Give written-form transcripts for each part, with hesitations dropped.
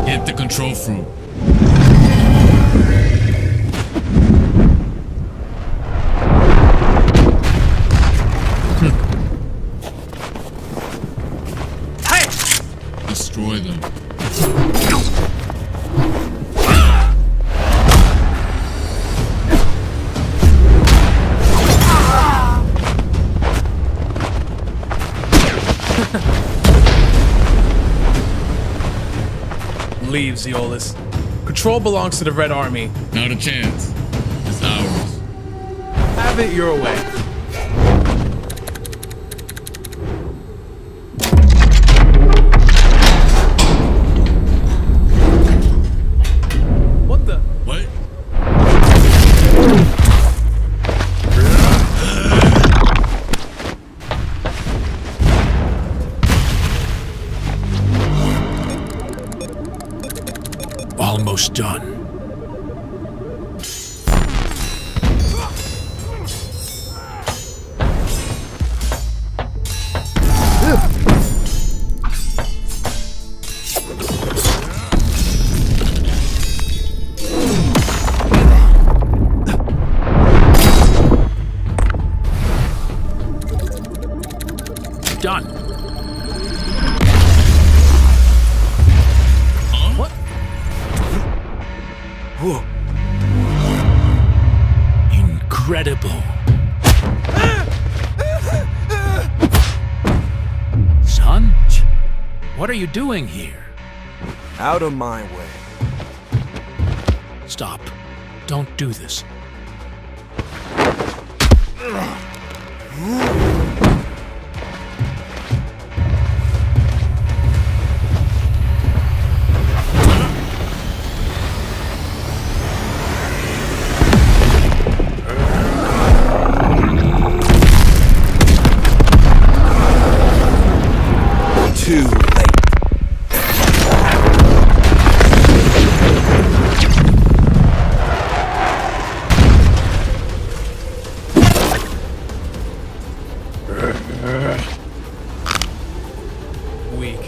Get the control fruit. Destroy them. Leave, Zeolus. Control belongs to the Red Army. Not a chance. It's ours. Have it your way. What the? What? Almost done. Done. What? Whoa. Incredible. Son, what are you doing here? Out of my way. Stop. Don't do this. Too late. Weak.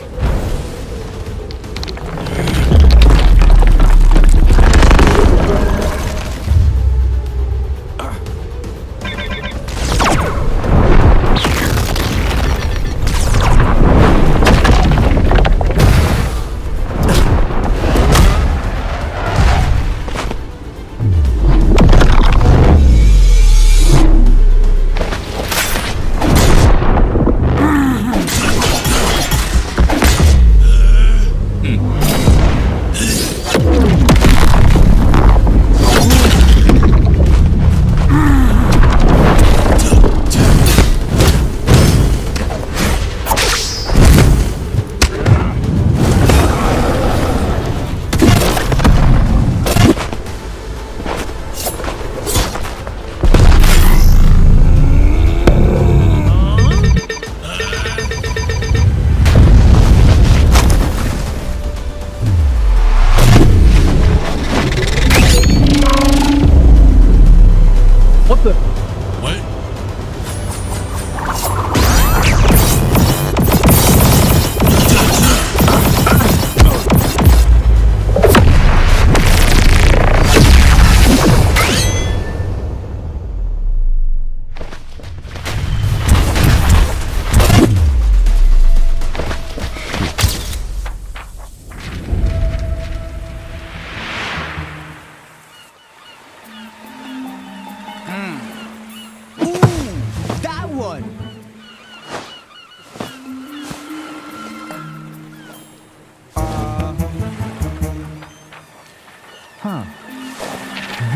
What the? What?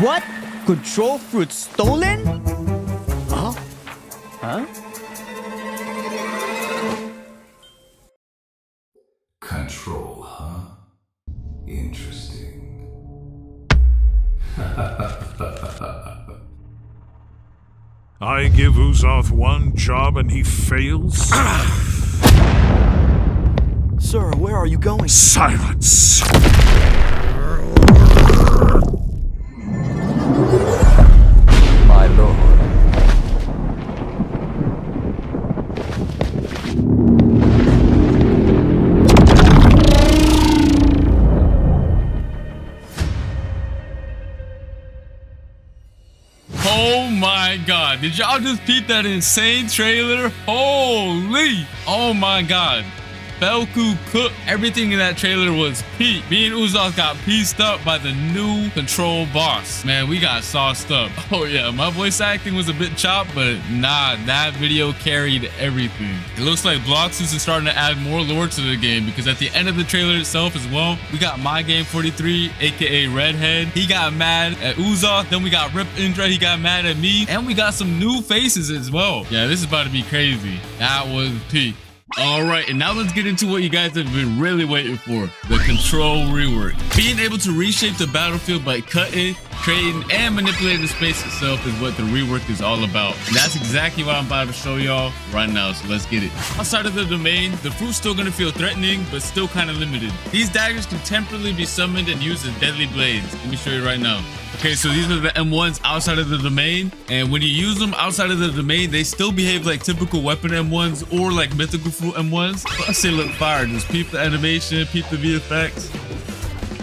What? Control fruit stolen? Huh? Huh? Control, huh? Interesting. I give Uzoth one job and he fails? Sir, where are you going? Silence! My lord. Oh my god, did y'all just peep that insane trailer? Holy! Oh my god. Belku cooked. Everything in that trailer was peak. Me and Uzak got pieced up by the new Control boss. Man, we got sauced up. Oh yeah, my voice acting was a bit chopped, but nah, that video carried everything. It looks like Bloxus is starting to add more lore to the game, because at the end of the trailer itself as well, we got My Game 43, aka Redhead. He got mad at Uzak. Then we got Rip Indra. He got mad at me. And we got some new faces as well. Yeah, this is about to be crazy. That was peak. All right, and now let's get into what you guys have been really waiting for, the Control rework. Being able to reshape the battlefield by cutting, creating, and manipulating the space itself is what the rework is all about. And that's exactly what I'm about to show y'all right now, so let's get it. Outside of the domain, the fruit's still gonna feel threatening, but still kind of limited. These daggers can temporarily be summoned and used as deadly blades. Let me show you right now. Okay, so these are the M1s outside of the domain, and when you use them outside of the domain, they still behave like typical weapon M1s or like mythical fruit M1s. Plus they look fire. Just peep the animation, peep the VFX.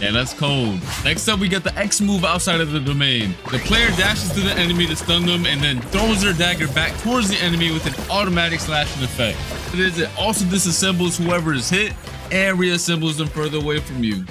Yeah, that's cold. Next up, we got the X move outside of the domain. The player dashes to the enemy to stun them and then throws their dagger back towards the enemy with an automatic slashing effect. It also disassembles whoever is hit and reassembles them further away from you.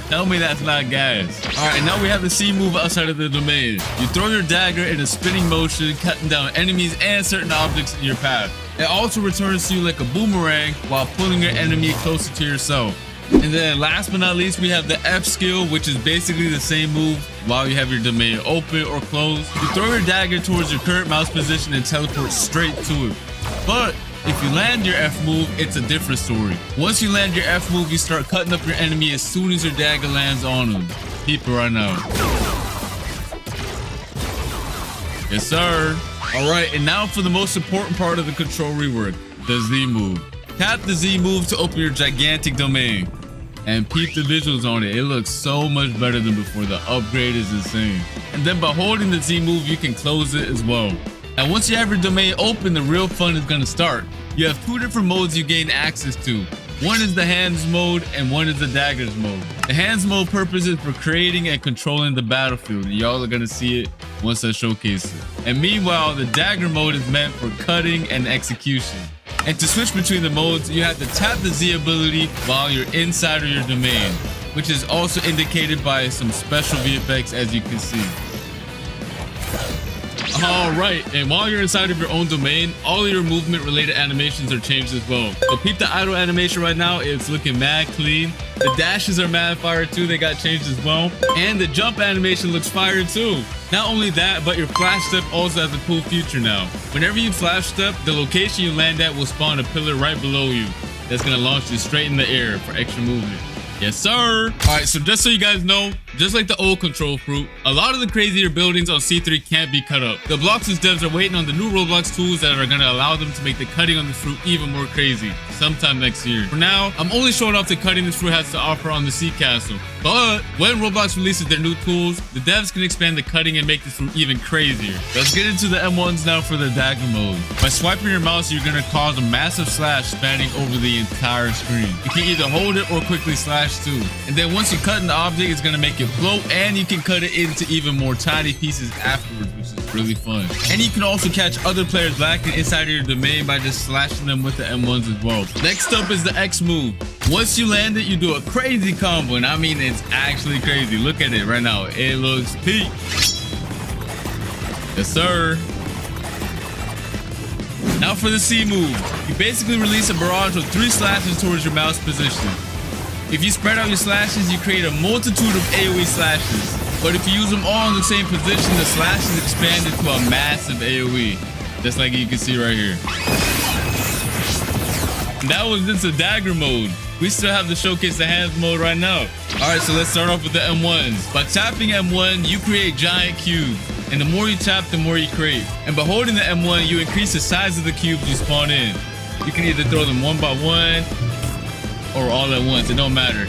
Tell me that's not gas. All right, now we have the C move outside of the domain. You throw your dagger in a spinning motion, cutting down enemies and certain objects in your path. It also returns to you like a boomerang while pulling your enemy closer to yourself. And then last but not least, we have the F skill, which is basically the same move while you have your domain open or closed. You throw your dagger towards your current mouse position and teleport straight to it. But if you land your F move, it's a different story. Once you land your F move, you start cutting up your enemy as soon as your dagger lands on them. Keep it right now. Yes, sir. All right, and now for the most important part of the Control rework, the Z move. Tap the Z move to open your gigantic domain. And peep the visuals on it. It looks so much better than before. The upgrade is insane. And then by holding the Z move, you can close it as well. And once you have your domain open, the real fun is going to start. You have two different modes you gain access to. One is the hands mode and one is the daggers mode. The hands mode purpose is for creating and controlling the battlefield. And y'all are going to see it once I showcase it. And meanwhile, the dagger mode is meant for cutting and execution. And to switch between the modes, you have to tap the Z ability while you're inside of your domain, which is also indicated by some special VFX, as you can see. All right, and while you're inside of your own domain, all of your movement related animations are changed as well. So peep the idle animation right now, it's looking mad clean. The dashes are mad fire too, they got changed as well. And the jump animation looks fire too. Not only that, but your flash step also has a cool feature now. Whenever you flash step, the location you land at will spawn a pillar right below you. That's gonna launch you straight in the air for extra movement. Yes, sir. All right, so just so you guys know, just like the old Control fruit, a lot of the crazier buildings on C3 can't be cut up. The Bloxus devs are waiting on the new Roblox tools that are going to allow them to make the cutting on the fruit even more crazy sometime next year. For now, I'm only showing off the cutting this fruit has to offer on the Sea Castle. But when Roblox releases their new tools, the devs can expand the cutting and make this fruit even crazier. Let's get into the M1s now for the dagger mode. By swiping your mouse, you're going to cause a massive slash spanning over the entire screen. You can either hold it or quickly slash too. And then once you cut an object, it's going to make it float, and you can cut it into even more tiny pieces afterwards, which is really fun. And you can also catch other players lacking inside of your domain by just slashing them with the M1s as well. Next up is the X move. Once you land it, you do a crazy combo, and I mean it's actually crazy. Look at it right now. It looks peak. Yes, sir. Now for the C move. You basically release a barrage of 3 slashes towards your mouse position. If you spread out your slashes, you create a multitude of AoE slashes. But if you use them all in the same position, the slashes expand into a massive AoE. Just like you can see right here. That was just a dagger mode. We still have to showcase the hands mode right now. Alright, so let's start off with the M1s. By tapping M1, you create giant cubes. And the more you tap, the more you create. And by holding the M1, you increase the size of the cubes you spawn in. You can either throw them one by one or all at once, it don't matter.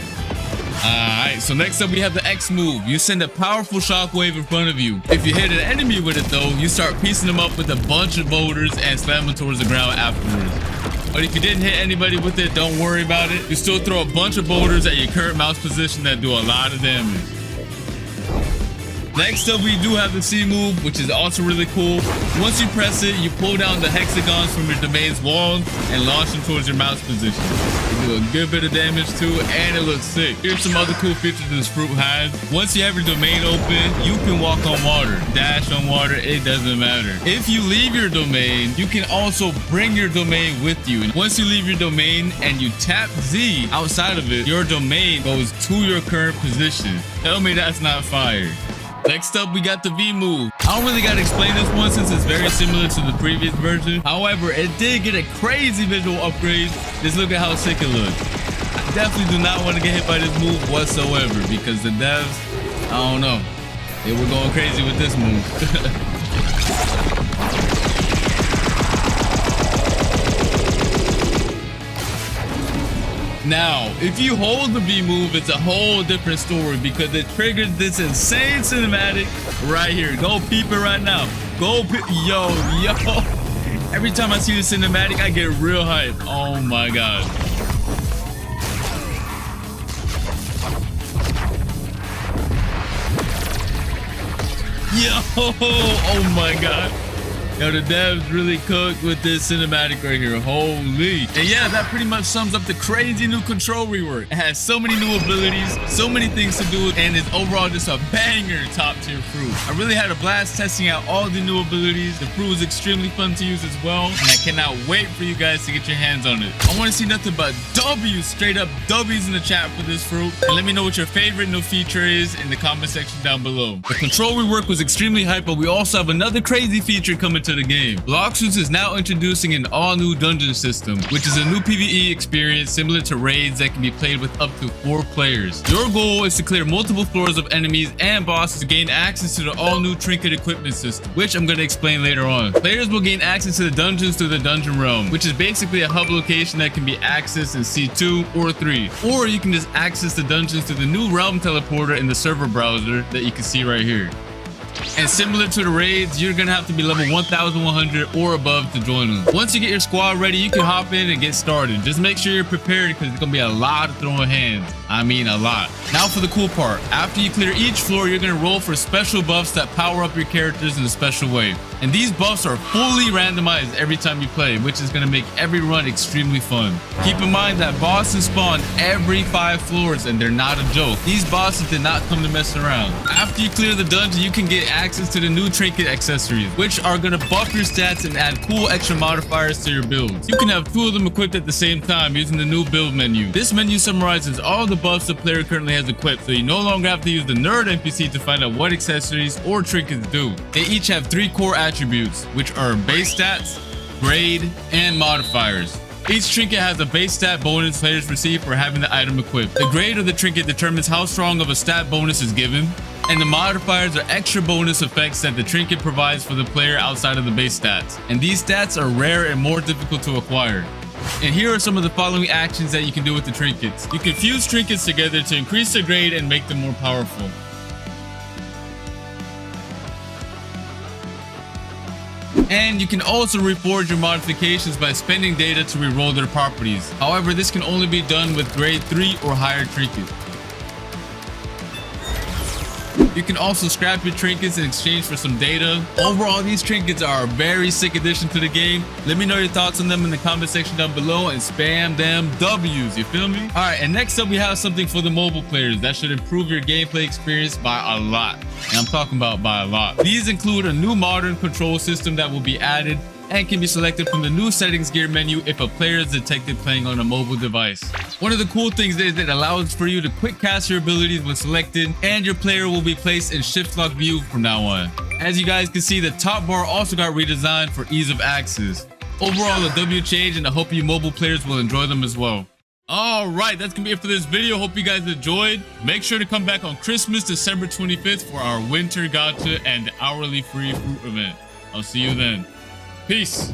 Alright, so next up we have the X move. You send a powerful shockwave in front of you. If you hit an enemy with it though, you start piecing them up with a bunch of boulders and slam them towards the ground afterwards. But if you didn't hit anybody with it, don't worry about it. You still throw a bunch of boulders at your current mouse position that do a lot of damage. Next up, we do have the C move, which is also really cool. Once you press it, you pull down the hexagons from your domain's walls and launch them towards your mouse position. You do a good bit of damage too, and it looks sick. Here's some other cool features this fruit has. Once you have your domain open, you can walk on water, dash on water, it doesn't matter. If you leave your domain, you can also bring your domain with you. And once you leave your domain and you tap Z outside of it, your domain goes to your current position. Tell me that's not fire. Next up, we got the V move. I don't really got to explain this one since it's very similar to the previous version. However, it did get a crazy visual upgrade. Just look at how sick it looks. I definitely do not want to get hit by this move whatsoever because the devs, I don't know, they were going crazy with this move. Now, if you hold the V move, it's a whole different story because it triggers this insane cinematic right here. Go peep it right now. Go peep. Yo. Every time I see the cinematic, I get real hype. Oh my God. Yo. Oh my God. Yo, the devs really cooked with this cinematic right here. Holy. And yeah, that pretty much sums up the crazy new Control rework. It has so many new abilities, so many things to do, and it's overall just a banger top tier fruit. I really had a blast testing out all the new abilities. The fruit was extremely fun to use as well, and I cannot wait for you guys to get your hands on it. I want to see nothing but W's, straight up W's in the chat for this fruit. And let me know what your favorite new feature is in the comment section down below. The Control rework was extremely hype, but we also have another crazy feature coming to the game. Bloxus is now introducing an all-new dungeon system, which is a new PvE experience similar to raids that can be played with up to 4 players. Your goal is to clear multiple floors of enemies and bosses to gain access to the all-new trinket equipment system, which I'm going to explain later on. Players will gain access to the dungeons through the dungeon realm, which is basically a hub location that can be accessed in C2 or 3, or you can just access the dungeons through the new realm teleporter in the server browser that you can see right here. And similar to the raids, you're gonna have to be level 1100 or above to join them. Once you get your squad ready, you can hop in and get started. Just make sure you're prepared because it's gonna be a lot of throwing hands. I mean a lot. Now for the cool part. After you clear each floor, you're gonna roll for special buffs that power up your characters in a special way. And these buffs are fully randomized every time you play, which is gonna make every run extremely fun. Keep in mind that bosses spawn every 5 floors and they're not a joke. These bosses did not come to mess around. After you clear the dungeon, you can get access to the new trinket accessories, which are gonna buff your stats and add cool extra modifiers to your builds. You can have 2 of them equipped at the same time using the new build menu. This menu summarizes all the buffs the player currently has equipped, so you no longer have to use the nerd NPC to find out what accessories or trinkets do. They each have 3 core attributes, which are base stats, grade, and modifiers. Each trinket has a base stat bonus players receive for having the item equipped. The grade of the trinket determines how strong of a stat bonus is given, and the modifiers are extra bonus effects that the trinket provides for the player outside of the base stats. And these stats are rare and more difficult to acquire. And here are some of the following actions that you can do with the trinkets. You can fuse trinkets together to increase their grade and make them more powerful. And you can also reforge your modifications by spending data to reroll their properties. However, this can only be done with grade 3 or higher trinkets. You can also scrap your trinkets in exchange for some data. Overall, these trinkets are a very sick addition to the game. Let me know your thoughts on them in the comment section down below and spam them W's, you feel me? All right, and next up we have something for the mobile players that should improve your gameplay experience by a lot. And I'm talking about by a lot. These include a new modern control system that will be added and can be selected from the new settings gear menu if a player is detected playing on a mobile device. One of the cool things is that it allows for you to quick cast your abilities when selected, and your player will be placed in shift lock view from now on. As you guys can see, the top bar also got redesigned for ease of access. Overall, a W change, and I hope you mobile players will enjoy them as well. Alright, that's gonna be it for this video. Hope you guys enjoyed. Make sure to come back on Christmas, December 25th for our winter gacha and hourly free fruit event. I'll see you then. Peace.